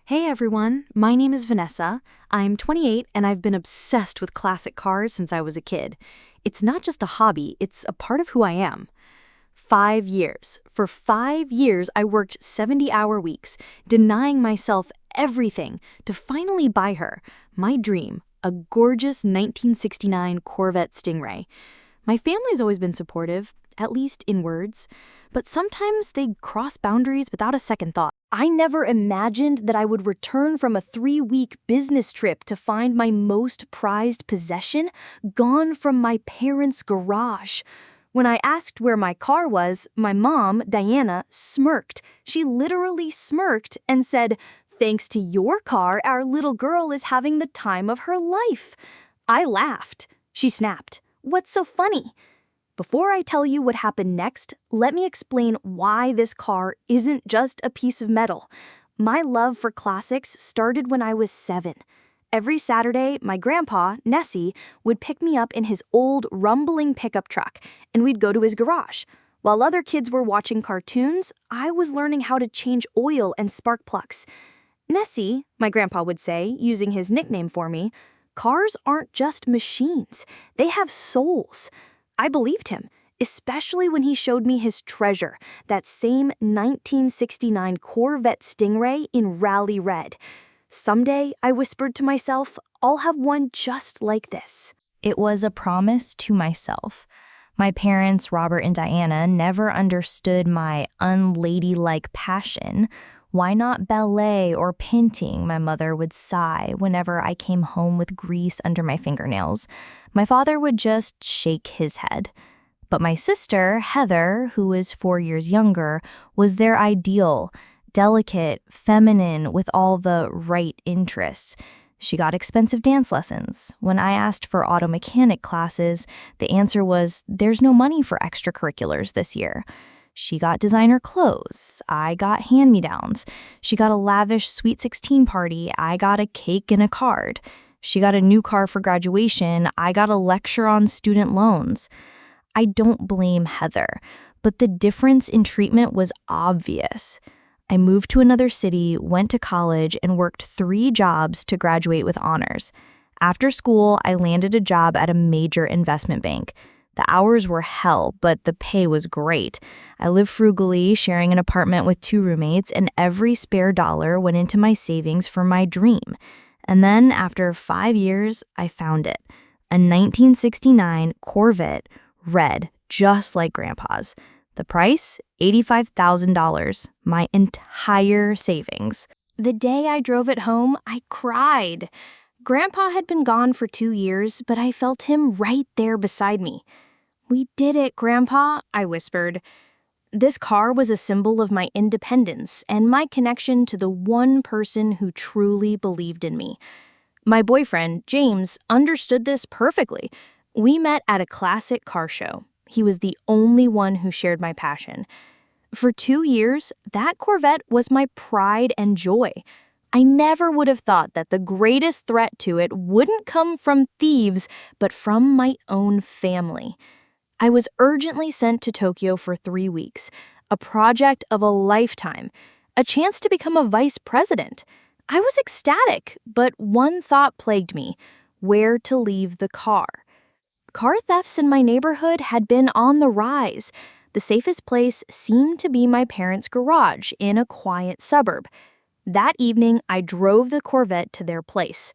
Hey everyone, my name is Vanessa. I'm 28 and I've been obsessed with classic cars since I was a kid. It's not just a hobby, it's a part of who I am. 5 years. For 5 years, I worked 70-hour weeks, denying myself everything to finally buy her, my dream, a gorgeous 1969 Corvette Stingray. My family's always been supportive, at least in words, but sometimes they cross boundaries without a second thought. I never imagined that I would return from a 3-week business trip to find my most prized possession gone from my parents' garage. When I asked where my car was, my mom, Diana, smirked. She literally smirked and said, "Thanks to your car, our little girl is having the time of her life." I laughed. She snapped, "What's so funny?" Before I tell you what happened next, let me explain why this car isn't just a piece of metal. My love for classics started when I was 7. Every Saturday, my grandpa, Nessie, would pick me up in his old rumbling pickup truck, and we'd go to his garage. While other kids were watching cartoons, I was learning how to change oil and spark plugs. "Nessie," my grandpa would say, using his nickname for me, "cars aren't just machines. They have souls." I believed him, especially when he showed me his treasure, that same 1969 Corvette Stingray in rally red. Someday, I whispered to myself, I'll have one just like this. It was a promise to myself. My parents, Robert and Diana, never understood my unladylike passion. "Why not ballet or painting?" my mother would sigh whenever I came home with grease under my fingernails. My father would just shake his head. But my sister, Heather, who is 4 years younger, was their ideal, delicate, feminine, with all the right interests. She got expensive dance lessons. When I asked for auto mechanic classes, the answer was, "There's no money for extracurriculars this year." She got designer clothes. I got hand-me-downs. She got a lavish Sweet 16 party. I got a cake and a card. She got a new car for graduation. I got a lecture on student loans. I don't blame Heather, but the difference in treatment was obvious. I moved to another city, went to college, and worked 3 jobs to graduate with honors. After school, I landed a job at a major investment bank. The hours were hell, but the pay was great. I lived frugally, sharing an apartment with 2 roommates, and every spare dollar went into my savings for my dream. And then, after 5 years, I found it. A 1969 Corvette, red, just like Grandpa's. The price? $85,000, my entire savings. The day I drove it home, I cried. Grandpa had been gone for 2 years, but I felt him right there beside me. "We did it, Grandpa," I whispered. This car was a symbol of my independence and my connection to the one person who truly believed in me. My boyfriend, James, understood this perfectly. We met at a classic car show. He was the only one who shared my passion. For 2 years, that Corvette was my pride and joy. I never would have thought that the greatest threat to it wouldn't come from thieves, but from my own family. I was urgently sent to Tokyo for 3 weeks, a project of a lifetime, a chance to become a vice president. I was ecstatic, but one thought plagued me: where to leave the car. Car thefts in my neighborhood had been on the rise. The safest place seemed to be my parents' garage in a quiet suburb. That evening, I drove the Corvette to their place.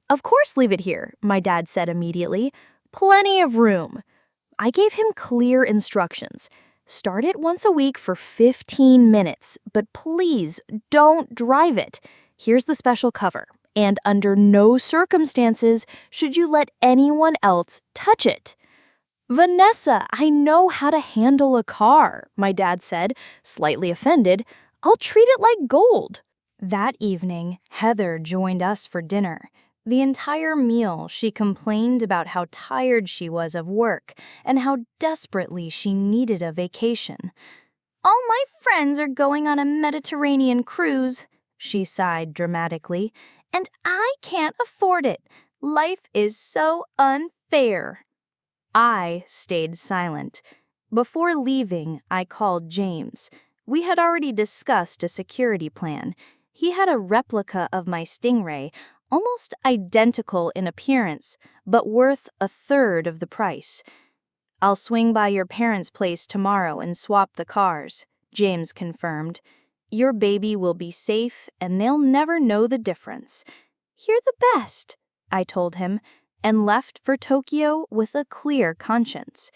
"Of course, leave it here," my dad said immediately. "Plenty of room." I gave him clear instructions. "Start it once a week for 15 minutes, but please don't drive it. Here's the special cover. And under no circumstances should you let anyone else touch it." "Vanessa, I know how to handle a car," my dad said, slightly offended. "I'll treat it like gold." That evening, Heather joined us for dinner. The entire meal, she complained about how tired she was of work and how desperately she needed a vacation. "All my friends are going on a Mediterranean cruise," she sighed dramatically, "and I can't afford it. Life is so unfair." I stayed silent. Before leaving, I called James. We had already discussed a security plan. He had a replica of my Stingray, almost identical in appearance, but worth a third of the price. "I'll swing by your parents' place tomorrow and swap the cars," James confirmed. "Your baby will be safe and they'll never know the difference." "You're the best," I told him, and left for Tokyo with a clear conscience.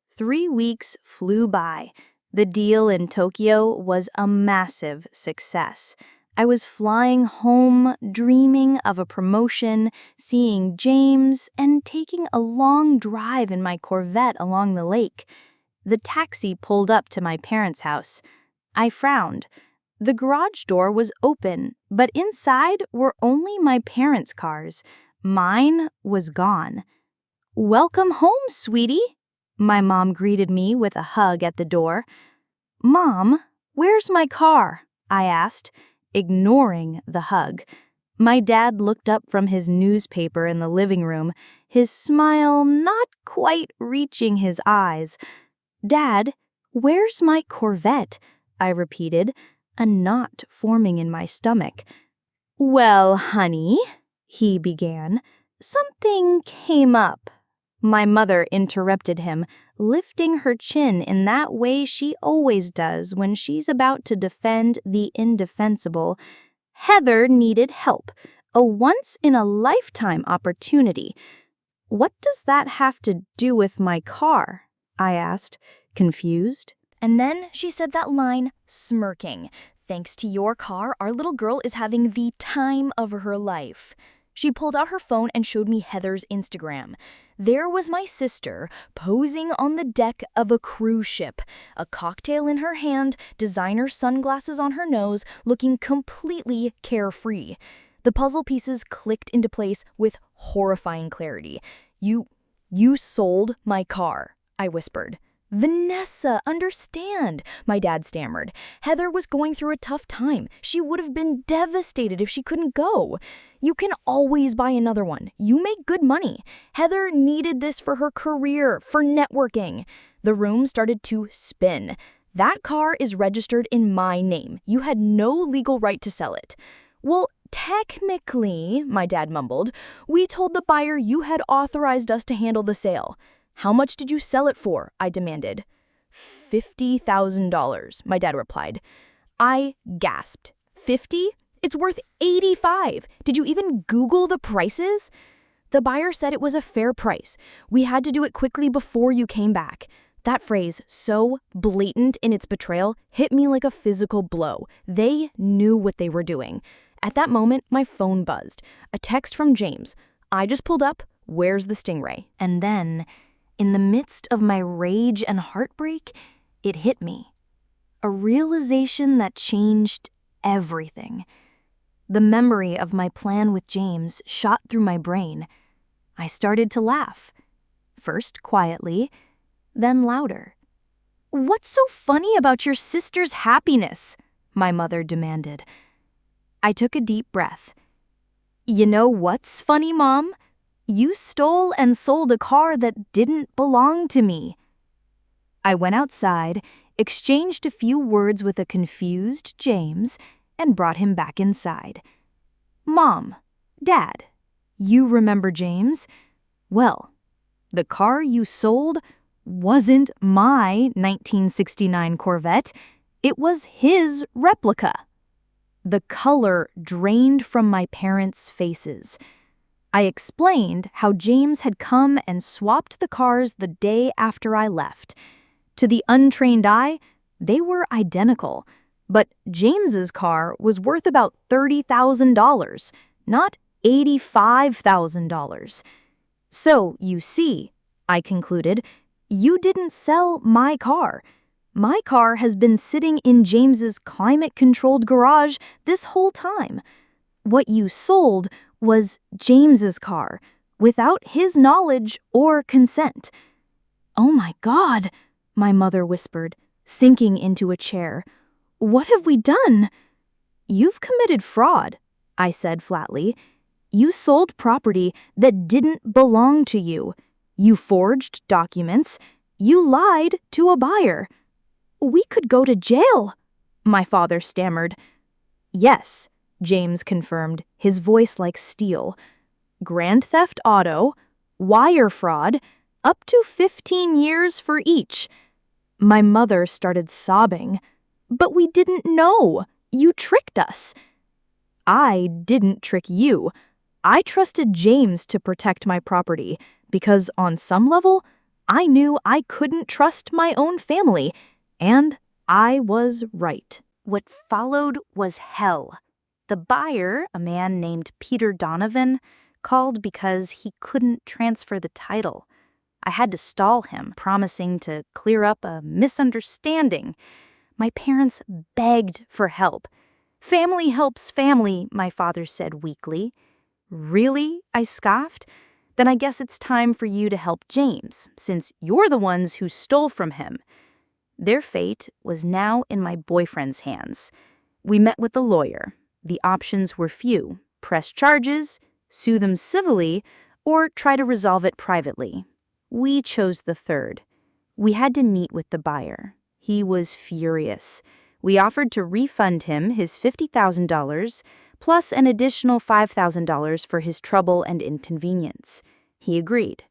3 weeks flew by. The deal in Tokyo was a massive success. I was flying home, dreaming of a promotion, seeing James, and taking a long drive in my Corvette along the lake. The taxi pulled up to my parents' house. I frowned. The garage door was open, but inside were only my parents' cars. Mine was gone. "Welcome home, sweetie," my mom greeted me with a hug at the door. "Mom, where's my car?" I asked, ignoring the hug. My dad looked up from his newspaper in the living room, his smile not quite reaching his eyes. "Dad, where's my Corvette?" I repeated, a knot forming in my stomach. "Well, honey," he began. "Something came up." My mother interrupted him, lifting her chin in that way she always does when she's about to defend the indefensible. "Heather needed help, a once-in-a-lifetime opportunity." "What does that have to do with my car?" I asked, confused. And then she said that line, smirking. "Thanks to your car, our little girl is having the time of her life." She pulled out her phone and showed me Heather's Instagram. There was my sister, posing on the deck of a cruise ship, a cocktail in her hand, designer sunglasses on her nose, looking completely carefree. The puzzle pieces clicked into place with horrifying clarity. You sold my car," I whispered. "Vanessa, understand," my dad stammered. "Heather was going through a tough time. She would have been devastated if she couldn't go. You can always buy another one. You make good money. Heather needed this for her career, for networking." The room started to spin. "That car is registered in my name. You had no legal right to sell it." "Well, technically," my dad mumbled, "we told the buyer you had authorized us to handle the sale." "How much did you sell it for?" I demanded. $50,000, my dad replied. I gasped. 50? It's worth 85. Did you even Google the prices? The buyer said it was a fair price. We had to do it quickly before you came back. That phrase, so blatant in its betrayal, hit me like a physical blow. They knew what they were doing. At that moment, my phone buzzed. A text from James. "I just pulled up. Where's the Stingray?" And then, in the midst of my rage and heartbreak, it hit me. A realization that changed everything. The memory of my plan with James shot through my brain. I started to laugh. First quietly, then louder. "What's so funny about your sister's happiness?" my mother demanded. I took a deep breath. "You know what's funny, Mom? You stole and sold a car that didn't belong to me." I went outside, exchanged a few words with a confused James, and brought him back inside. "Mom, Dad, you remember James? Well, the car you sold wasn't my 1969 Corvette. It was his replica." The color drained from my parents' faces. I explained how James had come and swapped the cars the day after I left. To the untrained eye, they were identical, but James's car was worth about $30,000, not $85,000. "So, you see," I concluded, "you didn't sell my car. My car has been sitting in James's climate-controlled garage this whole time. What you sold was James's car, without his knowledge or consent." "Oh my God," my mother whispered, sinking into a chair. "What have we done?" "You've committed fraud," I said flatly. "You sold property that didn't belong to you. You forged documents. You lied to a buyer." "We could go to jail," my father stammered. "Yes, James confirmed, his voice like steel. Grand theft auto, wire fraud, up to 15 years for each. My mother started sobbing. But we didn't know. You tricked us. I didn't trick you. I trusted James to protect my property because on some level, I knew I couldn't trust my own family, and I was right. What followed was hell. The buyer, a man named Peter Donovan, called because he couldn't transfer the title. I had to stall him, promising to clear up a misunderstanding. My parents begged for help. Family helps family, my father said weakly. Really? I scoffed. Then I guess it's time for you to help James, since you're the ones who stole from him. Their fate was now in my boyfriend's hands. We met with a lawyer. The options were few: press charges, sue them civilly, or try to resolve it privately. We chose the third. We had to meet with the buyer. He was furious. We offered to refund him his $50,000 plus an additional $5,000 for his trouble and inconvenience. He agreed.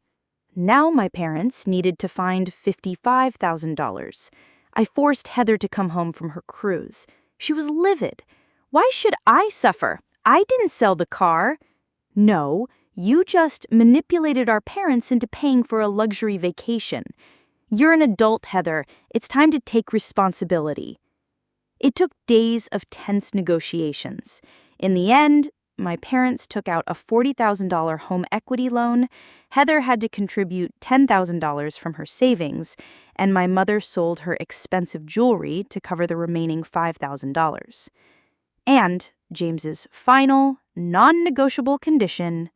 Now my parents needed to find $55,000. I forced Heather to come home from her cruise. She was livid. Why should I suffer? I didn't sell the car. No, you just manipulated our parents into paying for a luxury vacation. You're an adult, Heather. It's time to take responsibility. It took days of tense negotiations. In the end, my parents took out a $40,000 home equity loan, Heather had to contribute $10,000 from her savings, and my mother sold her expensive jewelry to cover the remaining $5,000. And James's final, non-negotiable condition: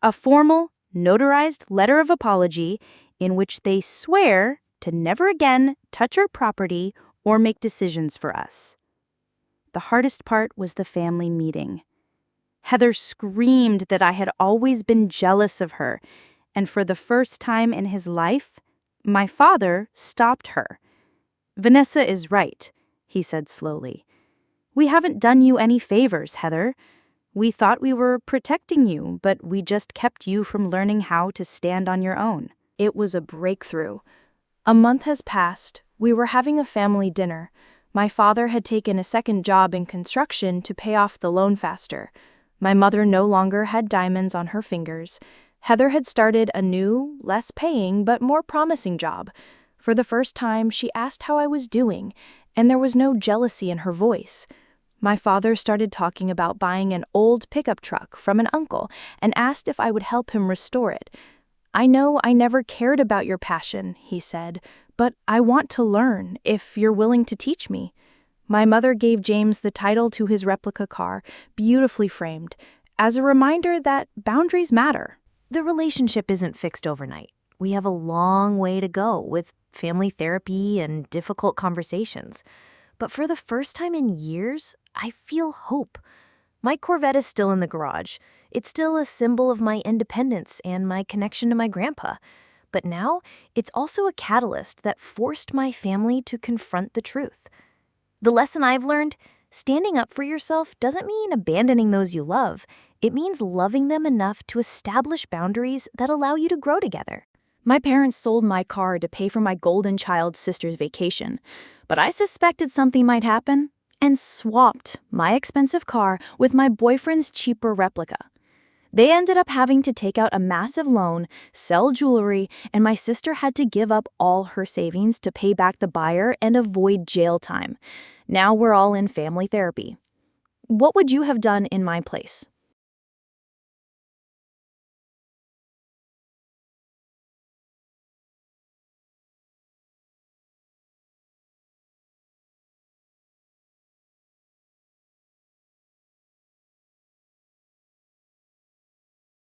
a formal, notarized letter of apology in which they swear to never again touch our property or make decisions for us. The hardest part was the family meeting. Heather screamed that I had always been jealous of her, and for the first time in his life, my father stopped her. "Vanessa is right," he said slowly. "We haven't done you any favors, Heather. We thought we were protecting you, but we just kept you from learning how to stand on your own." It was a breakthrough. A month has passed. We were having a family dinner. My father had taken a second job in construction to pay off the loan faster. My mother no longer had diamonds on her fingers. Heather had started a new, less paying, but more promising job. For the first time, she asked how I was doing, and there was no jealousy in her voice. My father started talking about buying an old pickup truck from an uncle and asked if I would help him restore it. "I know I never cared about your passion," he said, "but I want to learn if you're willing to teach me." My mother gave James the title to his replica car, beautifully framed, as a reminder that boundaries matter. The relationship isn't fixed overnight. We have a long way to go with family therapy and difficult conversations. But for the first time in years, I feel hope. My Corvette is still in the garage. It's still a symbol of my independence and my connection to my grandpa. But now, it's also a catalyst that forced my family to confront the truth. The lesson I've learned: standing up for yourself doesn't mean abandoning those you love. It means loving them enough to establish boundaries that allow you to grow together. My parents sold my car to pay for my golden child sister's vacation, but I suspected something might happen and swapped my expensive car with my boyfriend's cheaper replica. They ended up having to take out a massive loan, sell jewelry, and my sister had to give up all her savings to pay back the buyer and avoid jail time. Now we're all in family therapy. What would you have done in my place?